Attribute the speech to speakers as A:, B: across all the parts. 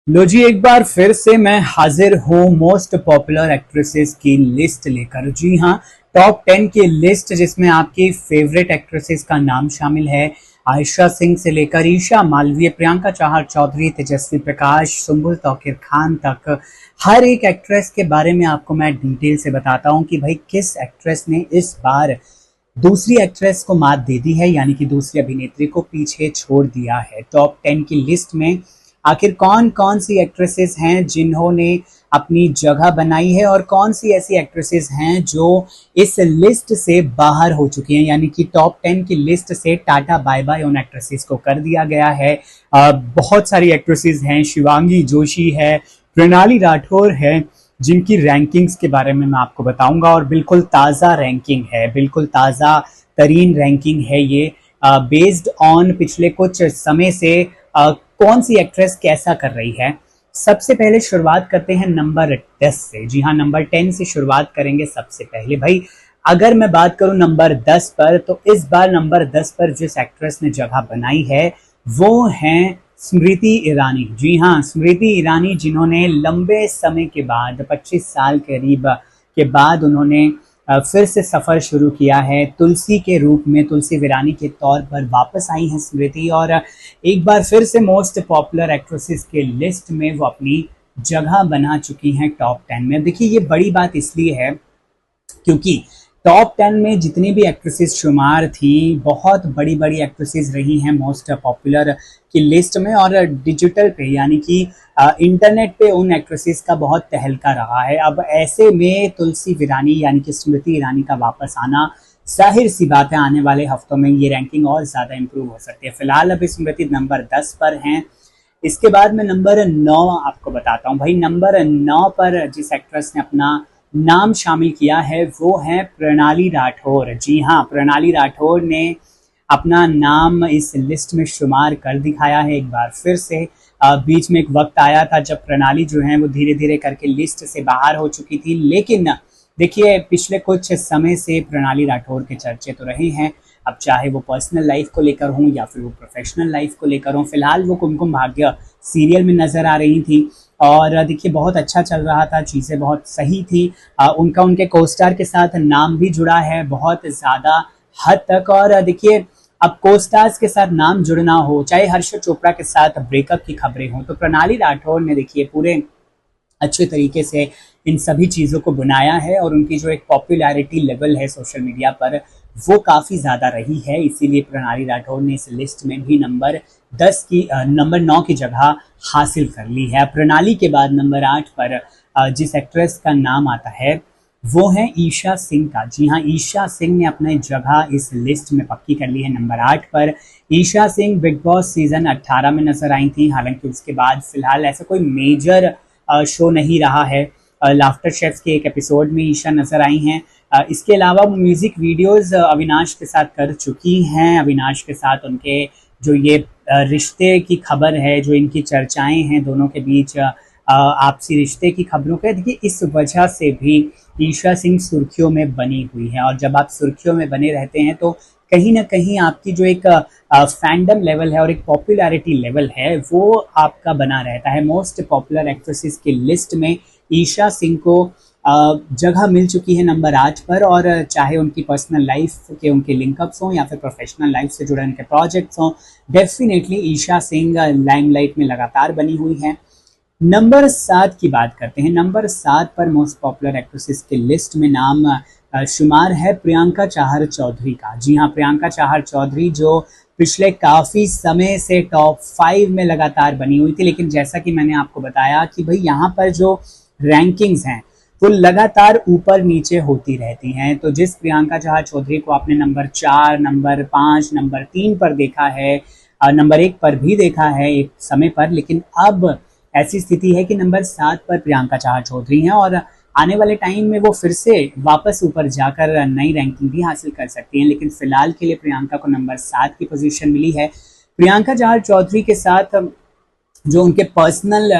A: लो जी, एक बार फिर से मैं हाजिर हूँ मोस्ट पॉपुलर एक्ट्रेसेस की लिस्ट लेकर। जी हाँ, टॉप 10 की लिस्ट जिसमें आपकी फेवरेट एक्ट्रेसेस का नाम शामिल है। आयशा सिंह से लेकर ईशा मालवीय, प्रियंका चहर चौधरी, तेजस्वी प्रकाश, सुम्बुल तौकीर खान तक हर एक एक्ट्रेस के बारे में आपको मैं डिटेल से बताता हूँ कि भाई किस एक्ट्रेस ने इस बार दूसरी एक्ट्रेस को मात दे दी है, यानी कि दूसरी अभिनेत्री को पीछे छोड़ दिया है। टॉप 10 की लिस्ट में आखिर कौन कौन सी एक्ट्रेसेस हैं जिन्होंने अपनी जगह बनाई है और कौन सी ऐसी एक्ट्रेसेस हैं जो इस लिस्ट से बाहर हो चुकी हैं, यानी कि टॉप 10 की लिस्ट से टाटा बाय बाय उन एक्ट्रेसेस को कर दिया गया है। बहुत सारी एक्ट्रेसेस हैं, शिवांगी जोशी है, प्रणाली राठौर है, जिनकी रैंकिंग्स के बारे में मैं आपको बताऊंगा। और बिल्कुल ताज़ा रैंकिंग है, बिल्कुल ताज़ा तरीन रैंकिंग है ये, बेस्ड ऑन पिछले कुछ समय से कौन सी एक्ट्रेस कैसा कर रही है। सबसे पहले शुरुआत करते हैं नंबर 10 से। जी हाँ, नंबर 10 से शुरुआत करेंगे। सबसे पहले भाई अगर मैं बात करूं नंबर 10 पर, तो इस बार नंबर 10 पर जिस एक्ट्रेस ने जगह बनाई है वो हैं स्मृति ईरानी। जी हाँ, स्मृति ईरानी, जिन्होंने लंबे समय के बाद 25 साल करीब के बाद उन्होंने फिर से सफ़र शुरू किया है तुलसी के रूप में, तुलसी वीरानी के तौर पर वापस आई हैं स्मृति, और एक बार फिर से मोस्ट पॉपुलर एक्ट्रेसेस के लिस्ट में वो अपनी जगह बना चुकी हैं टॉप 10 में। देखिए, ये बड़ी बात इसलिए है क्योंकि टॉप 10 में जितनी भी एक्ट्रेसेस शुमार थी, बहुत बड़ी बड़ी एक्ट्रेसेस रही हैं मोस्ट पॉपुलर की लिस्ट में, और डिजिटल पे यानी कि इंटरनेट पे उन एक्ट्रेसेस का बहुत तहलका रहा है। अब ऐसे में तुलसी वीरानी यानी कि स्मृति ईरानी का वापस आना, जाहिर सी बात है आने वाले हफ्तों में ये रैंकिंग और ज़्यादा इंप्रूव हो सकती है। फिलहाल अभी स्मृति नंबर 10 पर हैं। इसके बाद मैं नंबर 9 आपको बताता हूँ। भाई नंबर 9 पर जिस एक्ट्रेस ने अपना नाम शामिल किया है वो है प्रणाली राठौर। जी हाँ, प्रणाली राठौर ने अपना नाम इस लिस्ट में शुमार कर दिखाया है एक बार फिर से। बीच में एक वक्त आया था जब प्रणाली जो है वो धीरे धीरे करके लिस्ट से बाहर हो चुकी थी, लेकिन देखिए पिछले कुछ समय से प्रणाली राठौर के चर्चे तो रहे हैं। अब चाहे वो पर्सनल लाइफ को लेकर हों या फिर वो प्रोफेशनल लाइफ को लेकर हों, फिलहाल वो कुमकुम भाग्य सीरियल में नजर आ रही थी और देखिए बहुत अच्छा चल रहा था, चीज़ें बहुत सही थी। उनका उनके कोस्टार के साथ नाम भी जुड़ा है बहुत ज़्यादा हद तक। और देखिए अब कोस्टार्स के साथ नाम जुड़ना हो, चाहे हर्षद चोपड़ा के साथ ब्रेकअप की खबरें हों, तो प्रणाली राठौर ने देखिए पूरे अच्छे तरीके से इन सभी चीज़ों को बनाया है और उनकी जो एक पॉपुलैरिटी लेवल है सोशल मीडिया पर वो काफ़ी ज़्यादा रही है। इसीलिए प्रणाली राठौर ने इस लिस्ट में भी नंबर 9 की जगह हासिल कर ली है। प्रणाली के बाद नंबर 8 पर जिस एक्ट्रेस का नाम आता है वो है ईशा सिंह का। जी हाँ, ईशा सिंह ने अपनी जगह इस लिस्ट में पक्की कर ली है नंबर 8 पर। Isha Singh Bigg Boss season 18 में नजर आई थी, हालांकि उसके बाद फिलहाल ऐसा कोई मेजर शो नहीं रहा है। लाफ्टर शेफ्स के एक एपिसोड में ईशा नजर आई हैं। इसके अलावा वो म्यूजिक वीडियोस अविनाश के साथ कर चुकी हैं। अविनाश के साथ उनके जो ये रिश्ते की खबर है, जो इनकी चर्चाएं हैं दोनों के बीच, आपसी रिश्ते की खबरों के, देखिए इस वजह से भी ईशा सिंह सुर्खियों में बनी हुई है। और जब आप सुर्खियों में बने रहते हैं तो कहीं ना कहीं आपकी जो एक फैंडम लेवल है और एक पॉपुलैरिटी लेवल है वो आपका बना रहता है। मोस्ट पॉपुलर एक्ट्रेसेस की लिस्ट में ईशा सिंह को जगह मिल चुकी है नंबर 8 पर, और चाहे उनकी पर्सनल लाइफ के उनके लिंकअप्स हों या फिर प्रोफेशनल लाइफ से जुड़े उनके प्रोजेक्ट्स हों, डेफिनेटली ईशा सिंह लाइमलाइट में लगातार बनी हुई हैं। नंबर 7 की बात करते हैं। नंबर 7 पर मोस्ट पॉपुलर एक्ट्रेसेस की लिस्ट में नाम शुमार है प्रियंका चहर चौधरी का। जी हाँ, प्रियंका चहर चौधरी जो पिछले काफ़ी समय से टॉप 5 में लगातार बनी हुई थी, लेकिन जैसा कि मैंने आपको बताया कि भाई यहाँ पर जो रैंकिंग्स हैं वो लगातार ऊपर नीचे होती रहती हैं। तो जिस प्रियंका चहर चौधरी को आपने नंबर 4, नंबर 5, नंबर 3 पर देखा है, नंबर 1 पर भी देखा है एक समय पर, लेकिन अब ऐसी स्थिति है कि नंबर 7 पर प्रियंका चहर चौधरी हैं और आने वाले टाइम में वो फिर से वापस ऊपर जाकर नई रैंकिंग भी हासिल कर सकती हैं। लेकिन फिलहाल के लिए प्रियंका को नंबर 7 की पोजीशन मिली है। प्रियंका चहर चौधरी के साथ जो उनके पर्सनल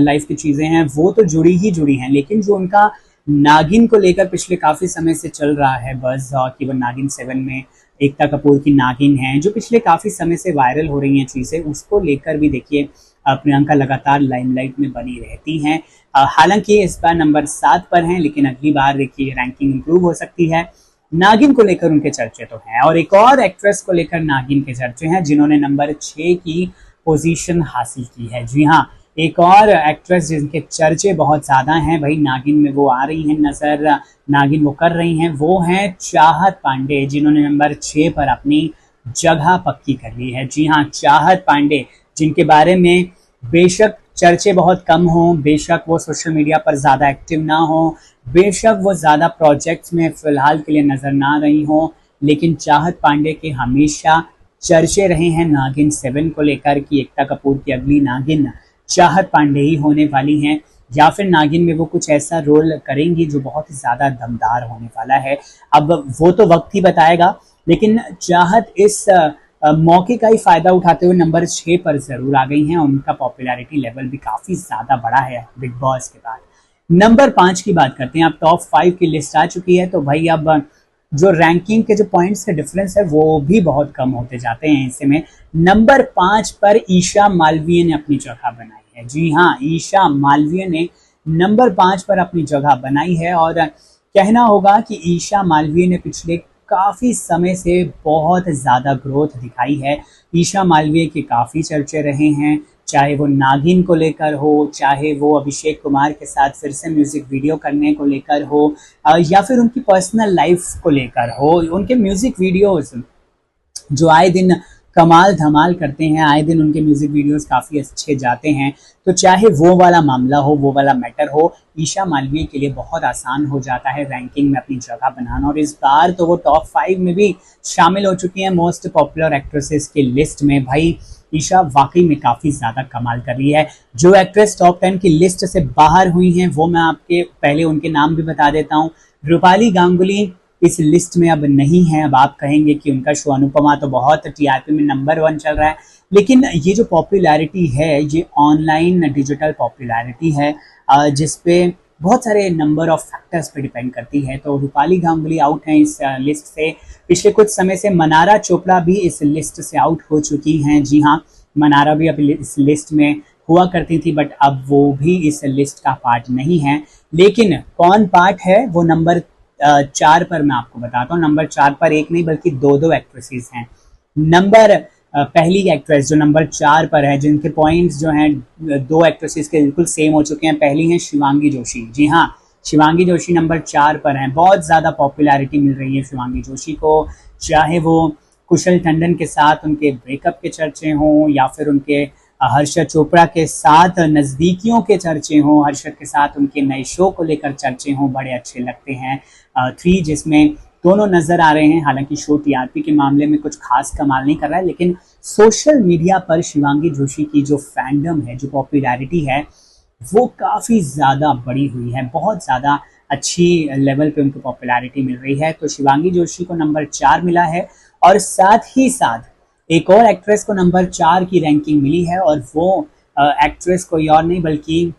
A: लाइफ की चीज़ें हैं वो तो जुड़ी ही जुड़ी हैं, लेकिन जो उनका नागिन को लेकर पिछले काफ़ी समय से चल रहा है बस, कि वो नागिन 7 में एकता कपूर की नागिन है, जो पिछले काफ़ी समय से वायरल हो रही हैं चीज़ें, उसको लेकर भी देखिए प्रियंका लगातार लाइमलाइट में बनी रहती हैं। हालांकि इस बार नंबर 7 पर हैं, लेकिन अगली बार देखिए रैंकिंग इंप्रूव हो सकती है। नागिन को लेकर उनके चर्चे तो हैं, और एक और एक्ट्रेस को लेकर नागिन के चर्चे हैं जिन्होंने नंबर 6 की पोजीशन हासिल की है। जी हाँ, एक और एक्ट्रेस जिनके चर्चे बहुत ज्यादा हैं, भाई नागिन में वो आ रही हैं नजर, नागिन वो कर रही हैं, वो हैं चाहत पांडे, जिन्होंने नंबर 6 पर अपनी जगह पक्की कर ली है। जी हाँ, चाहत पांडे, जिनके बारे में बेशक चर्चे बहुत कम हो, बेशक वो सोशल मीडिया पर ज़्यादा एक्टिव ना हो, बेशक वो ज़्यादा प्रोजेक्ट्स में फ़िलहाल के लिए नज़र ना रही हो, लेकिन चाहत पांडे के हमेशा चर्चे रहे हैं नागिन 7 को लेकर कि एकता कपूर की अगली नागिन चाहत पांडे ही होने वाली हैं, या फिर नागिन में वो कुछ ऐसा रोल करेंगी जो बहुत ही ज़्यादा दमदार होने वाला है। अब वो तो वक्त ही बताएगा, लेकिन चाहत इस मौके का ही फायदा उठाते हुए नंबर 6 पर जरूर आ गई हैं। उनका पॉपुलैरिटी लेवल भी काफी ज्यादा बढ़ा है बिग बॉस के बाद। नंबर 5 की बात करते हैं। अब टॉप 5 की लिस्ट आ चुकी है, तो भाई अब जो रैंकिंग के जो पॉइंट्स का डिफरेंस है वो भी बहुत कम होते जाते हैं। ऐसे में नंबर 5 पर ईशा मालवीय ने अपनी जगह बनाई है। जी हाँ, ईशा मालवीय ने नंबर 5 पर अपनी जगह बनाई है, और कहना होगा कि ईशा मालवीय ने पिछले काफी समय से बहुत ज्यादा ग्रोथ दिखाई है। ईशा मालवीय के काफी चर्चे रहे हैं, चाहे वो नागिन को लेकर हो, चाहे वो अभिषेक कुमार के साथ फिर से म्यूजिक वीडियो करने को लेकर हो, या फिर उनकी पर्सनल लाइफ को लेकर हो। उनके म्यूजिक वीडियोस जो आए दिन कमाल धमाल करते हैं, आए दिन उनके म्यूजिक वीडियोस काफी अच्छे जाते हैं, तो चाहे वो वाला मामला हो, वो वाला मैटर हो, ईशा मालवीय के लिए बहुत आसान हो जाता है रैंकिंग में अपनी जगह बनाना। और इस बार तो वो टॉप 5 में भी शामिल हो चुकी हैं मोस्ट पॉपुलर एक्ट्रेसेस के लिस्ट में। भाई ईशा वाकई में काफी ज्यादा कमाल कर रही है। जो एक्ट्रेस टॉप 10 की लिस्ट से बाहर हुई हैं वो मैं आपके पहले उनके नाम भी बता देता हूँ। रूपाली गांगुली इस लिस्ट में अब नहीं है। अब आप कहेंगे कि उनका शो अनुपमा तो बहुत टीआरपी में नंबर 1 चल रहा है, लेकिन ये जो पॉपुलैरिटी है ये ऑनलाइन डिजिटल पॉपुलैरिटी है, जिसपे बहुत सारे नंबर ऑफ फैक्टर्स पे डिपेंड करती है। तो रूपाली गांगुली आउट हैं इस लिस्ट से। पिछले कुछ समय से मनारा चोपड़ा भी इस लिस्ट से आउट हो चुकी हैं। जी हाँ, मनारा भी अब इस लिस्ट में हुआ करती थी, बट अब वो भी इस लिस्ट का पार्ट नहीं है। लेकिन कौन पार्ट है वो नंबर 4 पर मैं आपको बताता हूँ। नंबर 4 पर एक नहीं बल्कि दो एक्ट्रेसेस हैं। नंबर पहली एक्ट्रेस जो नंबर 4 पर है, जिनके पॉइंट्स जो हैं 2 एक्ट्रेसेस के बिल्कुल सेम हो चुके हैं। पहली है शिवांगी जोशी। जी हाँ, शिवांगी जोशी नंबर 4 पर हैं। बहुत ज़्यादा पॉपुलैरिटी मिल रही है शिवांगी जोशी को, चाहे वो कुशल टंडन के साथ उनके ब्रेकअप के चर्चे हों, या फिर उनके हर्षद चोपड़ा के साथ नज़दीकियों के चर्चे हों, हर्षद के साथ उनके नए शो को लेकर चर्चे हों, बड़े अच्छे लगते हैं 3, जिसमें दोनों नजर आ रहे हैं। हालांकि शो टीआरपी के मामले में कुछ खास कमाल नहीं कर रहा है, लेकिन सोशल मीडिया पर शिवांगी जोशी की जो फैंडम है, जो पॉपुलैरिटी है, वो काफ़ी ज़्यादा बढ़ी हुई है। बहुत ज़्यादा अच्छी लेवल पे उनको पॉपुलैरिटी मिल रही है। तो शिवांगी जोशी को नंबर 4 मिला है, और साथ ही साथ एक और एक्ट्रेस को नंबर 4 की रैंकिंग मिली है, और वो एक्ट्रेस कोई और नहीं बल्कि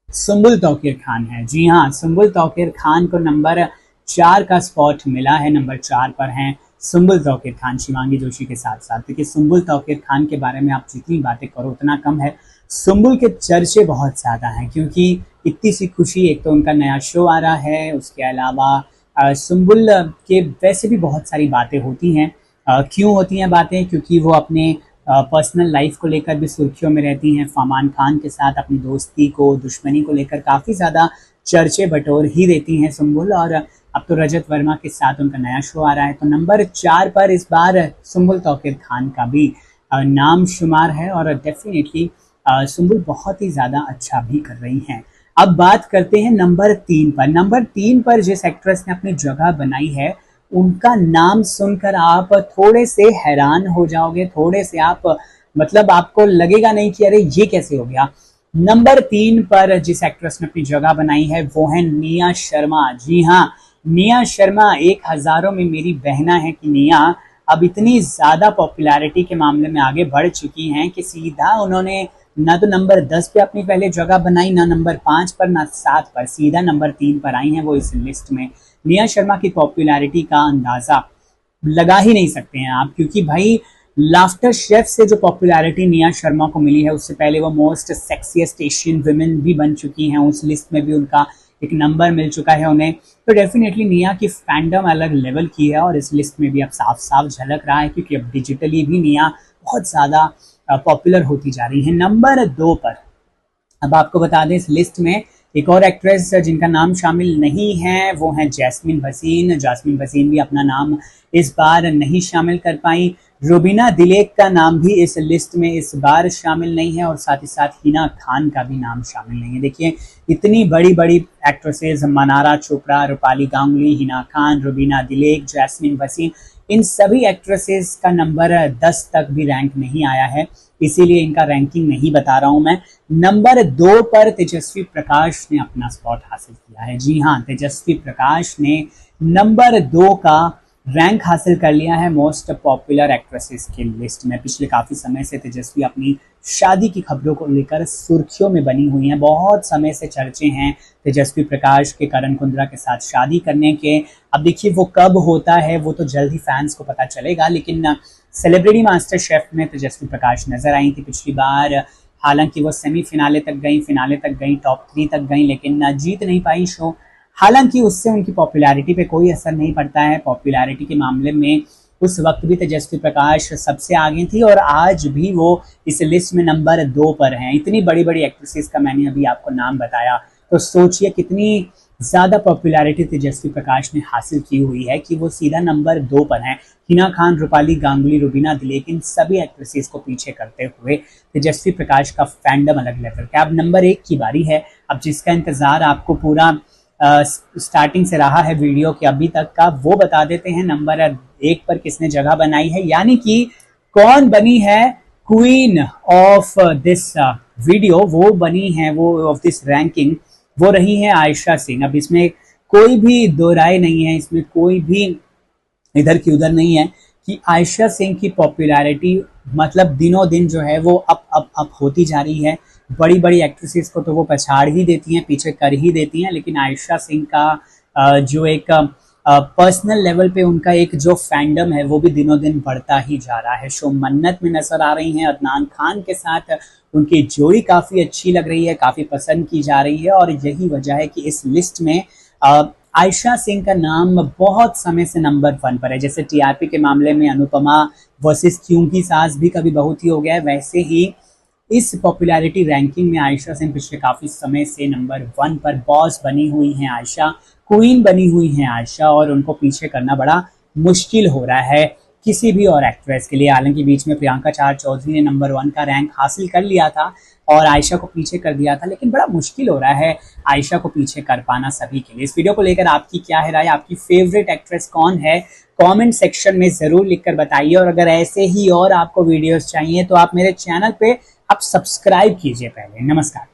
A: सुम्बुल तौकीर खान है। जी हाँ, सुम्बुल तौकीर खान को नंबर 4 का स्पॉट मिला है। नंबर 4 पर हैं सुम्बुल तौकीर खान शिवांगी जोशी के साथ साथ। देखिए, सुम्बुल तौकीर खान के बारे में आप जितनी बातें करो उतना कम है। सुम्बुल के चर्चे बहुत ज़्यादा हैं, क्योंकि इतनी सी खुशी, एक तो उनका नया शो आ रहा है, उसके अलावा सुम्बुल के वैसे भी बहुत सारी बातें होती हैं। क्यों होती हैं बातें? क्योंकि वो अपने पर्सनल लाइफ को लेकर भी सुर्खियों में रहती हैं। फरमान खान के साथ अपनी दोस्ती को, दुश्मनी को लेकर काफ़ी ज़्यादा चर्चे बटोर ही देती हैं सुम्बुल, और अब तो रजत वर्मा के साथ उनका नया शो आ रहा है। तो नंबर 4 पर इस बार सुम्बुल तौकीर खान का भी नाम शुमार है, और डेफिनेटली सुम्बुल बहुत ही ज़्यादा अच्छा भी कर रही हैं। अब बात करते हैं नंबर 3 पर। नंबर 3 पर जिस एक्ट्रेस ने अपनी जगह बनाई है, उनका नाम सुनकर आप थोड़े से हैरान हो जाओगे, थोड़े से आप मतलब आपको लगेगा नहीं कि अरे ये कैसे हो गया। नंबर 3 पर जिस एक्ट्रेस ने अपनी जगह बनाई है वो है निया शर्मा। जी हाँ, निया शर्मा एक हजारों में मेरी बहना है कि निया अब इतनी ज्यादा पॉपुलैरिटी के मामले में आगे बढ़ चुकी हैं कि सीधा उन्होंने ना तो नंबर 10 पे अपनी पहले जगह बनाई, ना नंबर 5 पर, ना 7 पर, सीधा नंबर 3 पर आई हैं वो इस लिस्ट में। निया शर्मा की पॉपुलैरिटी का अंदाजा लगा ही नहीं सकते हैं आप, क्योंकि भाई लाफ्टर शेफ से जो पॉपुलैरिटी निया शर्मा को मिली है, उससे पहले वो मोस्ट सेक्सीएस्ट एशियन वुमेन भी बन चुकी हैं, उस लिस्ट में भी उनका एक नंबर मिल चुका है उन्हें। तो डेफिनेटली निया की फैंडम अलग लेवल की है और इस लिस्ट में भी अब साफ साफ झलक रहा है, क्योंकि अब डिजिटली भी निया बहुत ज़्यादा पॉपुलर होती जा रही है। नंबर 2 पर अब आपको बता दें, इस लिस्ट में एक और एक्ट्रेस जिनका नाम शामिल नहीं है, वो है जैस्मीन भसीन। जैस्मीन भसीन भी अपना नाम इस बार नहीं शामिल कर पाई। रुबीना दिलेक का नाम भी इस लिस्ट में इस बार शामिल नहीं है और साथ ही साथ हिना खान का भी नाम शामिल नहीं है। देखिए, इतनी बड़ी बड़ी एक्ट्रेसेस, मनारा चोपड़ा, रूपाली गांगुली, हिना खान, रुबीना दिलेक, जैस्मीन भसीन, इन सभी एक्ट्रेसेस का नंबर 10 तक भी रैंक नहीं आया है, इसीलिए इनका रैंकिंग नहीं बता रहा हूं मैं। नंबर 2 पर तेजस्वी प्रकाश ने अपना स्पॉट हासिल किया है। जी हाँ, तेजस्वी प्रकाश ने नंबर 2 का रैंक हासिल कर लिया है मोस्ट पॉपुलर एक्ट्रेसेस के लिस्ट में। पिछले काफी समय से तेजस्वी अपनी शादी की खबरों को लेकर सुर्खियों में बनी हुई हैं। बहुत समय से चर्चे हैं तेजस्वी प्रकाश के करण कुंद्रा के साथ शादी करने के। अब देखिए वो कब होता है, वो तो जल्द ही फैंस को पता चलेगा, लेकिन सेलिब्रिटी मास्टर शेफ में तेजस्वी प्रकाश नजर आई थी पिछली बार। हालांकि वो सेमीफिनाले तक गई, टॉप 3 तक गई, लेकिन जीत नहीं पाई शो। हालांकि उससे उनकी पॉपुलैरिटी पे कोई असर नहीं पड़ता है। पॉपुलैरिटी के मामले में उस वक्त भी तेजस्वी प्रकाश सबसे आगे थी और आज भी वो इस लिस्ट में नंबर 2 पर हैं। इतनी बड़ी बड़ी एक्ट्रेसेस का मैंने अभी आपको नाम बताया, तो सोचिए कितनी ज़्यादा पॉपुलैरिटी तेजस्वी प्रकाश ने हासिल की हुई है कि वो सीधा नंबर 2 पर हैं। हिना खान, रूपाली गांगुली, रुबीना दिलेक, इन सभी एक्ट्रेसेस को पीछे करते हुए तेजस्वी प्रकाश का फैंडम अलग लेवल का। अब नंबर 1 की बारी है, अब जिसका इंतजार आपको पूरा स्टार्टिंग से रहा है वीडियो के अभी तक का, वो बता देते हैं नंबर 1 पर किसने जगह बनाई है, यानी कि कौन बनी है क्वीन ऑफ दिस वीडियो, वो बनी है, वो ऑफ दिस रैंकिंग, वो रही है आयशा सिंह। अब इसमें कोई भी दो राय नहीं है, इसमें कोई भी इधर की उधर नहीं है कि आयशा सिंह की पॉपुलैरिटी मतलब दिनों दिन जो है वो अप होती जा रही है। बड़ी बड़ी एक्ट्रेसेस को तो वो पछाड़ ही देती हैं, पीछे कर ही देती हैं, लेकिन आयशा सिंह का जो एक पर्सनल लेवल पे उनका एक जो फैंडम है वो भी दिनों दिन बढ़ता ही जा रहा है। शो मन्नत में नजर आ रही हैं अदनान खान के साथ, उनकी जोड़ी काफ़ी अच्छी लग रही है, काफ़ी पसंद की जा रही है और यही वजह है कि इस लिस्ट में आयशा सिंह का नाम बहुत समय से नंबर 1 पर है। जैसे टीआरपी के मामले में अनुपमा वर्सेस क्यों की सास भी कभी बहुत ही हो गया है, वैसे ही इस पॉपुलैरिटी रैंकिंग में आयशा सिंह पिछले काफ़ी समय से नंबर 1 पर बॉस बनी हुई हैं आयशा, क्वीन बनी हुई हैं आयशा, और उनको पीछे करना बड़ा मुश्किल हो रहा है किसी भी और एक्ट्रेस के लिए। हालांकि बीच में प्रियंका चार चौधरी ने नंबर 1 का रैंक हासिल कर लिया था और आयशा को पीछे कर दिया था, लेकिन बड़ा मुश्किल हो रहा है आयशा को पीछे कर पाना सभी के लिए। इस वीडियो को लेकर आपकी क्या है राय, आपकी फेवरेट एक्ट्रेस कौन है, कमेंट सेक्शन में ज़रूर लिखकर बताइए। और अगर ऐसे ही और आपको वीडियोस चाहिए तो आप मेरे चैनल पे आप सब्सक्राइब कीजिए पहले। नमस्कार।